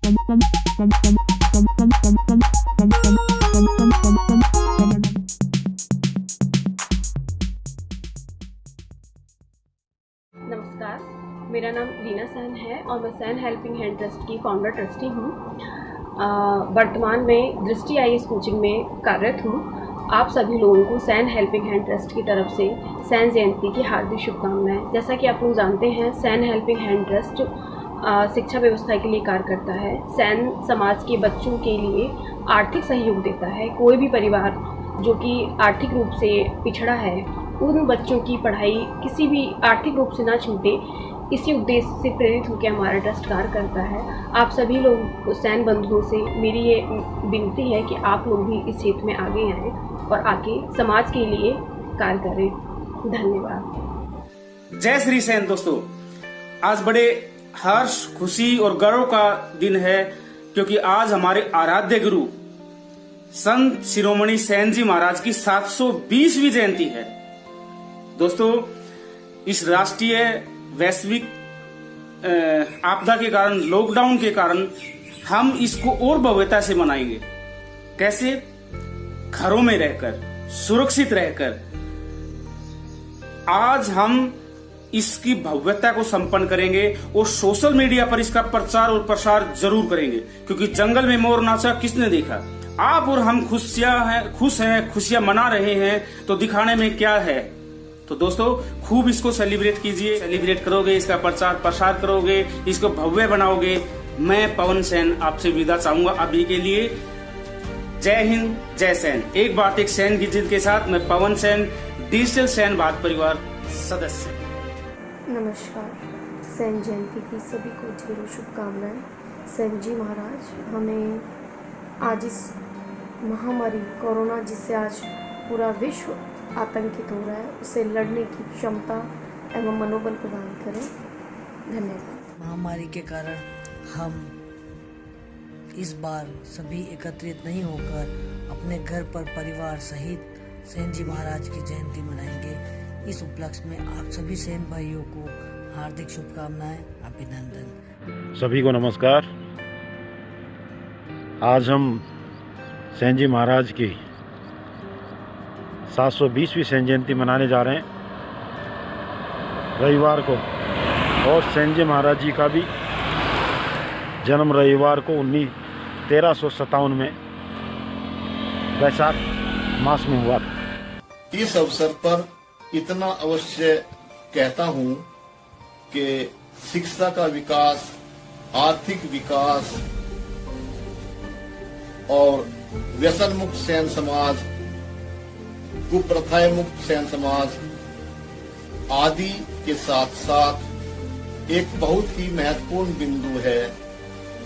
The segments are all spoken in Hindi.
नमस्कार, मेरा नाम रीना सैन है और मैं सैन हेल्पिंग हैंड ट्रस्ट की फाउंडर ट्रस्टी हूँ। वर्तमान में दृष्टि आईएएस कोचिंग में कार्यरत हूँ। आप सभी लोगों को सैन हेल्पिंग हैंड ट्रस्ट की तरफ से सैन जयंती की हार्दिक शुभकामनाएं। जैसा कि आप लोग जानते हैं, सैन हेल्पिंग हैंड ट्रस्ट शिक्षा व्यवस्था के लिए कार्य करता है। सैन समाज के बच्चों के लिए आर्थिक सहयोग देता है। कोई भी परिवार जो कि आर्थिक रूप से पिछड़ा है, उन बच्चों की पढ़ाई किसी भी आर्थिक रूप से ना छूटे, इसी उद्देश्य से प्रेरित होकर हमारा ट्रस्ट कार्य करता है। आप सभी लोग सैन बंधुओं से मेरी ये विनती है कि आप लोग भी इस क्षेत्र में आगे आएँ और आके समाज के लिए कार्य करें। धन्यवाद। जय श्री सैन। दोस्तों, आज बड़े हर्ष, खुशी और गर्व का दिन है, क्योंकि आज हमारे आराध्य गुरु संत शिरोमणि सैन जी महाराज की 720वीं जयंती है। दोस्तों, इस राष्ट्रीय वैश्विक आपदा के कारण, लॉकडाउन के कारण हम इसको और भव्यता से मनाएंगे। कैसे? घरों में रहकर, सुरक्षित रहकर। आज हम इसकी भव्यता को संपन्न करेंगे और सोशल मीडिया पर इसका प्रचार और प्रसार जरूर करेंगे, क्योंकि जंगल में मोर नाचा किसने देखा? आप और हम खुश हैं, खुशियां मना रहे हैं, तो दिखाने में क्या है? तो दोस्तों, खूब इसको सेलिब्रेट कीजिए। सेलिब्रेट करोगे, इसका प्रचार प्रसार करोगे, इसको भव्य बनाओगे। मैं पवन सैन आपसे विदा चाहूंगा अभी के लिए। जय हिंद, जय सैन। एक बात एक सैन की जिद के साथ मैं पवन सैन, डिजिटल सैन भारत परिवार सदस्य। नमस्कार। सैन जयंती की सभी को ढेरों शुभकामनाएं। सैन जी महाराज हमें आज इस महामारी कोरोना, जिससे आज पूरा विश्व आतंकित हो रहा है, उससे लड़ने की क्षमता एवं मनोबल प्रदान करें। धन्यवाद। महामारी के कारण हम इस बार सभी एकत्रित नहीं होकर अपने घर पर परिवार सहित सैन जी महाराज की जयंती मनाएंगे। इस उपलक्ष्य में आप सभी सैन भाइयों को हार्दिक शुभकामनाएं, अभिनंदन। सभी को नमस्कार। आज हम सैन जी महाराज की 720वीं सैन जयंती मनाने जा रहे हैं रविवार को, और सैन जी महाराज जी का भी जन्म रविवार को 1357 में वैशाख मास में हुआ था। इस अवसर पर इतना अवश्य कहता हूं कि शिक्षा का विकास, आर्थिक विकास और व्यसन मुक्त सैन समाज, कुप्रथाएं मुक्त सैन समाज आदि के साथ साथ एक बहुत ही महत्वपूर्ण बिंदु है,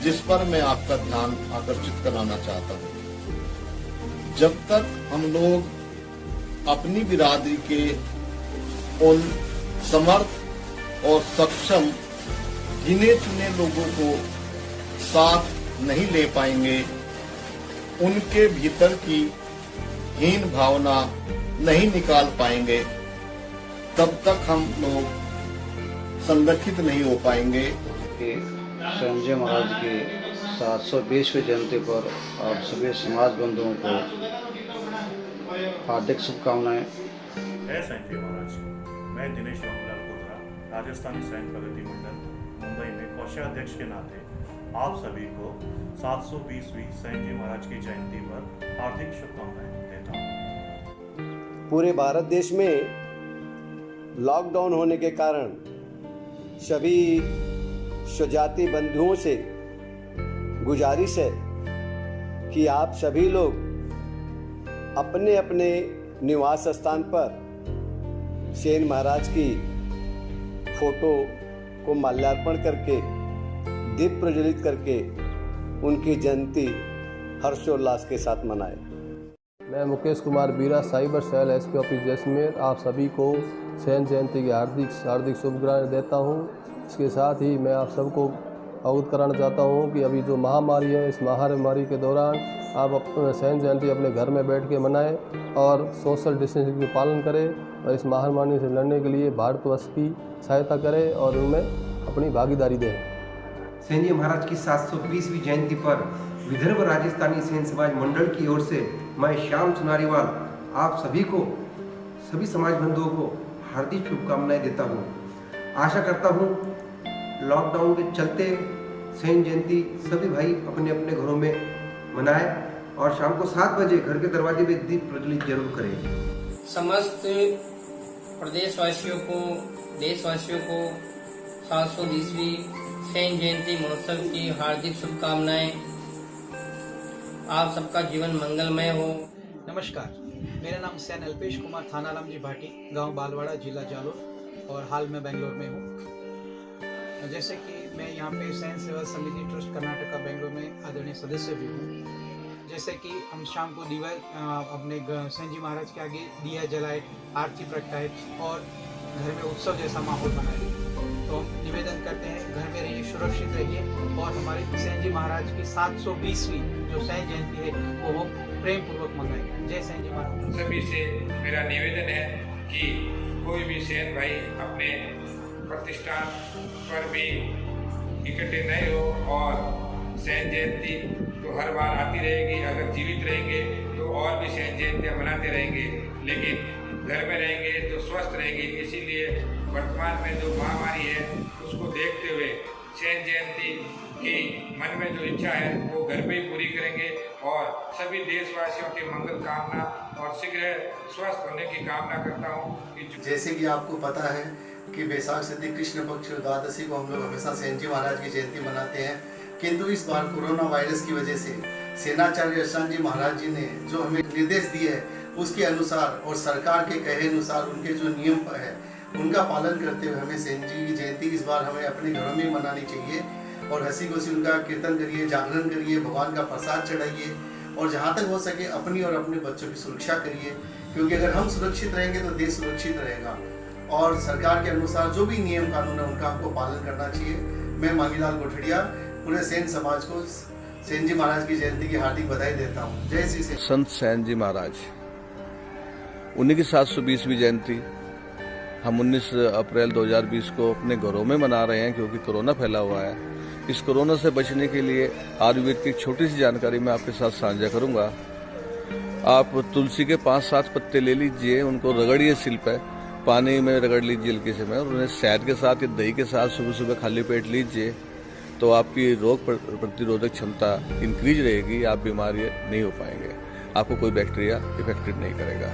जिस पर मैं आपका ध्यान आकर्षित कराना चाहता हूं। जब तक हम लोग अपनी बिरादरी के उन समर्थ और सक्षम गिने चुने लोगों को साथ नहीं ले पाएंगे, उनके भीतर की हीन भावना नहीं निकाल पाएंगे, तब तक हम लोग संगठित नहीं हो पाएंगे। सैन जी महाराज की 720वीं जयंती पर आप सभी समाज बंधुओं को हार्दिक शुभकामनाएं। जय सैन जी महाराज। मैं दिनेश मंगला कोतरा, राजस्थानी सैन प्रगति मंडल मुंबई में कोषाध्यक्ष के नाते आप सभी को 720वीं सैन जी महाराज की जयंती पर हार्दिक शुभकामनाएं देता हूँ। पूरे भारत देश में लॉकडाउन होने के कारण सभी स्वजाति बंधुओं से गुजारिश है कि आप सभी लोग अपने अपने निवास स्थान पर सैन महाराज की फोटो को माल्यार्पण करके, दीप प्रज्वलित करके उनकी जयंती हर्षोल्लास के साथ मनाएं। मैं Mukesh Kumar Bira, cyber cell SP office Jaisalmer, आप सभी को सैन जयंती की हार्दिक शुभकामनाएं देता हूं। इसके साथ ही मैं आप सबको अवगत कराना चाहता हूं कि अभी जो महामारी है, इस महामारी के दौरान आप सैन जयंती अपने घर में बैठ के मनाएं और सोशल डिस्टेंसिंग का पालन करें, और इस महामारी से लड़ने के लिए भारतवर्ष की सहायता करें और उनमें अपनी भागीदारी दें। सेन जी महाराज की 720वीं जयंती पर विदर्भ राजस्थानी सेन समाज मंडल की ओर से मैं श्याम सुनारीवाल आप सभी को, सभी समाज बंधुओं को हार्दिक शुभकामनाएं देता हूँ। आशा करता हूँ लॉकडाउन के चलते सेन जयंती सभी भाई अपने अपने घरों में मनाएं और शाम को 7 बजे घर के दरवाजे में दीप प्रज्वलित जरूर करें। समस्त प्रदेशवासियों को, देशवासियों को 720वीं सेन जयंती महोत्सव की हार्दिक शुभकामनाएं। आप सबका जीवन मंगलमय हो। नमस्कार, मेरा नाम सैन अल्पेश कुमार, थाना रामजी भाटी, गांव बालवाड़ा, जिला जालोर और हाल में बेंगलोर में हूँ। जैसे कि मैं यहाँ पे सैन सेवा समिति ट्रस्ट कर्नाटका बेंगलोर में आदरणीय सदस्य भी हूँ। जैसे कि हम शाम को दिवा अपने सेन जी महाराज के आगे दिया जलाए, आरती प्रगटाए और घर में उत्सव जैसा माहौल बनाए। तो हम निवेदन करते हैं घर में रहिए, सुरक्षित रहिए और हमारे सेन जी महाराज की 720वीं जो सेन जयंती है वो प्रेम पूर्वक मनाएं। जय सेन जी महाराज। सभी से मेरा निवेदन है कि कोई भी सेन भाई अपने प्रतिष्ठान पर भी इकट्ठे नहीं हो और सेन जयंती तो हर बार आती रहेगी। अगर जीवित रहेंगे तो और भी सेन जयंतियाँ मनाते रहेंगे, लेकिन घर में रहेंगे तो स्वस्थ रहेंगे। इसीलिए वर्तमान में जो महामारी है उसको देखते हुए सेन जयंती की मन में जो इच्छा है वो घर पे ही पूरी करेंगे और सभी देशवासियों की मंगल कामना और शीघ्र स्वस्थ होने की कामना करता हूँ। जैसे कि आपको पता है कि बैसाख शुद्ध कृष्ण पक्ष द्वादशी को हम लोग हमेशा सेन जी महाराज की जयंती मनाते हैं, किंतु इस बार कोरोना वायरस की वजह से सेनाचार्य यशराज जी महाराज जी ने जो हमें निर्देश दिए है उसके अनुसार और सरकार के कहे अनुसार उनके जो नियम है उनका पालन करते हुए हमें सेन जी की जयंती इस बार हमें अपने घरों में मनानी चाहिए और हंसी खुशी उनका कीर्तन करिए, जागरण करिए, भगवान का प्रसाद चढ़ाइए और जहाँ तक हो सके अपनी और अपने बच्चों की सुरक्षा करिए, क्योंकि अगर हम सुरक्षित रहेंगे तो देश सुरक्षित रहेगा और सरकार के अनुसार जो भी नियम कानून है उनका आपको पालन करना चाहिए। मैं मांगीलाल गोठड़िया पूरे सेन समाज को सेन जी महाराज की जयंती की हार्दिक बधाई देता हूँ। जय श्री सेन। संत सेन जी महाराज उन्हीं की 720वीं जयंती हम 19 अप्रैल 2020 को अपने घरों में मना रहे हैं, क्योंकि कोरोना फैला हुआ है। इस कोरोना से बचने के लिए आयुर्वेद की छोटी सी जानकारी मैं आपके साथ साझा करूंगा। आप तुलसी के 5-7 पत्ते ले लीजिए, उनको रगड़िए सिल पे, पानी में रगड़ लीजिए हल्के से में, और उन्हें शहद के साथ या दही के साथ सुबह सुबह खाली पेट लीजिए तो आपकी रोग प्रतिरोधक क्षमता इंक्रीज रहेगी, आप बीमारी नहीं हो पाएंगे, आपको कोई बैक्टीरिया इफेक्टेड नहीं करेगा।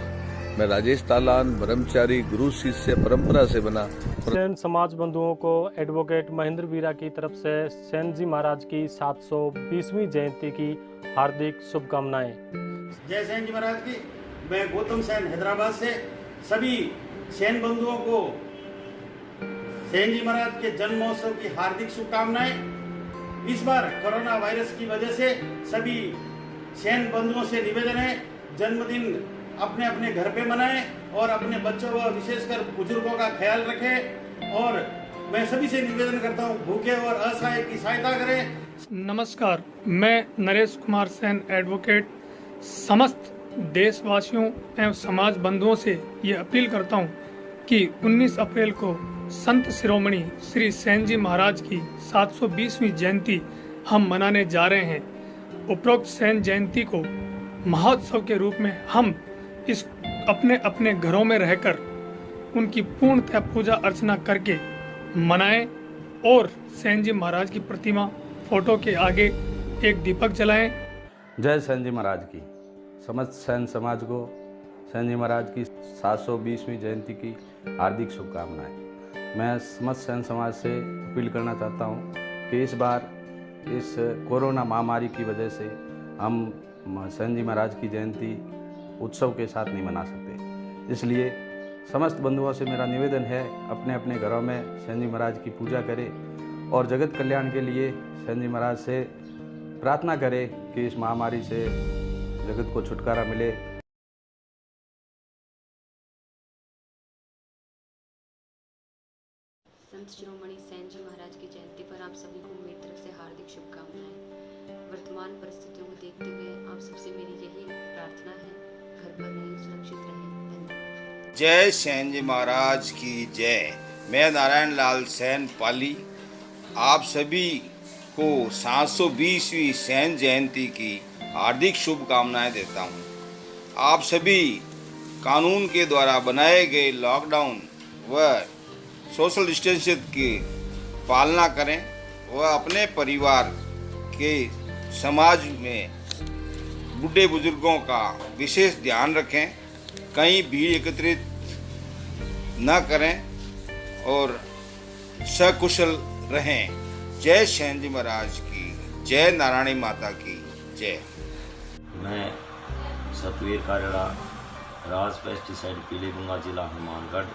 मैं राजेश तालान, ब्रह्मचारी, गुरु शिष्य परंपरा से बना। सेन समाज बंधुओं को एडवोकेट महेंद्र वीरा की तरफ से सेन जी महाराज की 720वीं जयंती की हार्दिक शुभकामनाएं। जय सेन जी महाराज की। मैं गौतम सेन हैदराबाद से सभी सेन बंधुओं को सेन जी महाराज के जन्म महोत्सव की हार्दिक शुभकामनाएं। इस बार कोरोना वायरस की वजह से सभी सेन बंधुओं से निवेदन है जन्मदिन अपने अपने घर पे मनाएं और अपने बच्चों व विशेषकर बुजुर्गों का ख्याल रखें और मैं सभी से निवेदन करता हूं भूखे और असहाय की सहायता करें। नमस्कार, मैं नरेश कुमार सेन एडवोकेट समस्त देशवासियों एवं समाज बंधुओं से ये अपील करता हूं कि 19 अप्रैल को संत शिरोमणि श्री सेन जी महाराज की 720वीं जयंती हम मनाने जा रहे हैं। उपरोक्त सेन जयंती को महोत्सव के रूप में हम इस अपने अपने घरों में रहकर उनकी पूर्णतः पूजा अर्चना करके मनाएं और सेन जी महाराज की प्रतिमा फोटो के आगे एक दीपक जलाएं। जय सेन जी महाराज की। समस्त सेन समाज को सेन जी महाराज की 720वीं जयंती की हार्दिक शुभकामनाएं। मैं समस्त सेन समाज से अपील करना चाहता हूं कि इस बार इस कोरोना महामारी की वजह से हम सेन जी महाराज की जयंती उत्सव के साथ नहीं मना सकते, इसलिए समस्त बंधुओं से मेरा निवेदन है अपने अपने घरों में सेन जी महाराज की पूजा करें और जगत कल्याण के लिए सेन जी महाराज से प्रार्थना करें कि इस महामारी से जगत को छुटकारा मिले। संत शिरोमणि सेन जी महाराज की जयंती पर आप सभी को मेरी तरफ से हार्दिक शुभकामनाएं। वर्तमान परिस्थितियों को देखते हुए आप सबसे मेरी यही प्रार्थना है, घर पर रहें, सुरक्षित रहें। धन्यवाद। जय सेन जी महाराज की जय। मैं नारायण लाल सेन पाली आप सभी को 720वीं सैन्य जयंती की हार्दिक शुभकामनाएं देता हूं। आप सभी कानून के द्वारा बनाए गए लॉकडाउन व सोशल डिस्टेंसिंग की पालना करें व अपने परिवार के समाज में बूढ़े बुजुर्गों का विशेष ध्यान रखें, कहीं भीड़ एकत्रित न करें और सकुशल रहें। जय सेन जी महाराज की जय, नारायणी माता की जय। मैं सतवीर कारेड़ा, राज पेस्टिसाइड पीलीगुंगा, जिला हनुमानगढ़,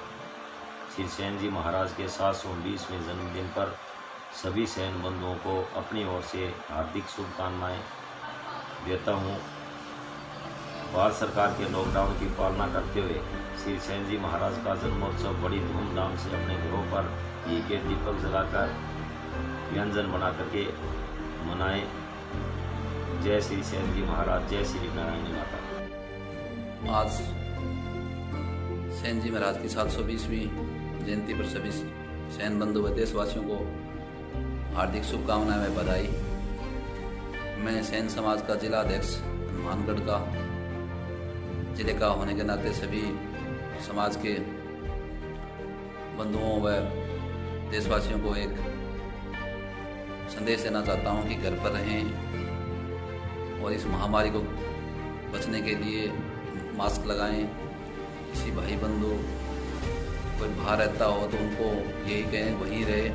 श्री सेन जी महाराज के 720वें जन्मदिन पर सभी सैन बंधुओं को अपनी ओर से हार्दिक शुभकामनाएं देता हूं। भारत सरकार के लॉकडाउन की पालना करते हुए श्री सेन जी महाराज का जन्मोत्सव बड़ी धूमधाम से अपने घरों पर घी के दीपक जलाकर व्यंजन बना करके मनाएं। जय श्री सेन जी महाराज, जय श्री नारायणी माता। आज सेन जी महाराज की 720वीं जयंती पर सभी सैन बंधु व देशवासियों को हार्दिक शुभकामनाएं व बधाई। मैं सैन समाज का जिला अध्यक्ष हनुमानगढ़ का जिले का होने के नाते सभी समाज के बंधुओं व देशवासियों को एक संदेश देना चाहता हूं कि घर पर रहें और इस महामारी को बचने के लिए मास्क लगाएं। किसी भाई बंधु कोई बाहर रहता हो तो उनको यही कहें वहीं रहे,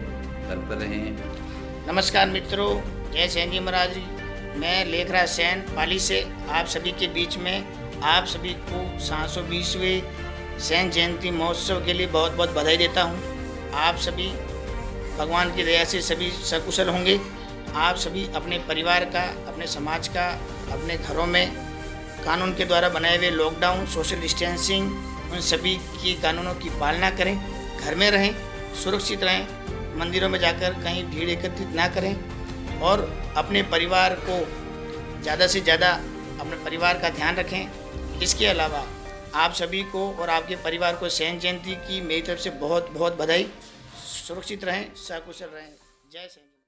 घर पर रहें। नमस्कार मित्रों, जय सेन जी महाराज। मैं लेखराज सेन पाली से आप सभी के बीच में आप सभी को 720वें सैन्य जयंती महोत्सव के लिए बहुत बहुत बधाई देता हूं। आप सभी भगवान की दया से सभी सकुशल होंगे। आप सभी अपने परिवार का, अपने समाज का, अपने घरों में कानून के द्वारा बनाए हुए लॉकडाउन, सोशल डिस्टेंसिंग, उन सभी की कानूनों की पालना करें, घर में रहें, सुरक्षित रहें, मंदिरों में जाकर कहीं भीड़ एकत्रित ना करें और अपने परिवार को ज़्यादा से ज़्यादा अपने परिवार का ध्यान रखें। इसके अलावा आप सभी को और आपके परिवार को सैन्य जयंती की मेरी तरफ से बहुत बहुत बधाई। सुरक्षित रहें, सकुशल रहें। जय सेन।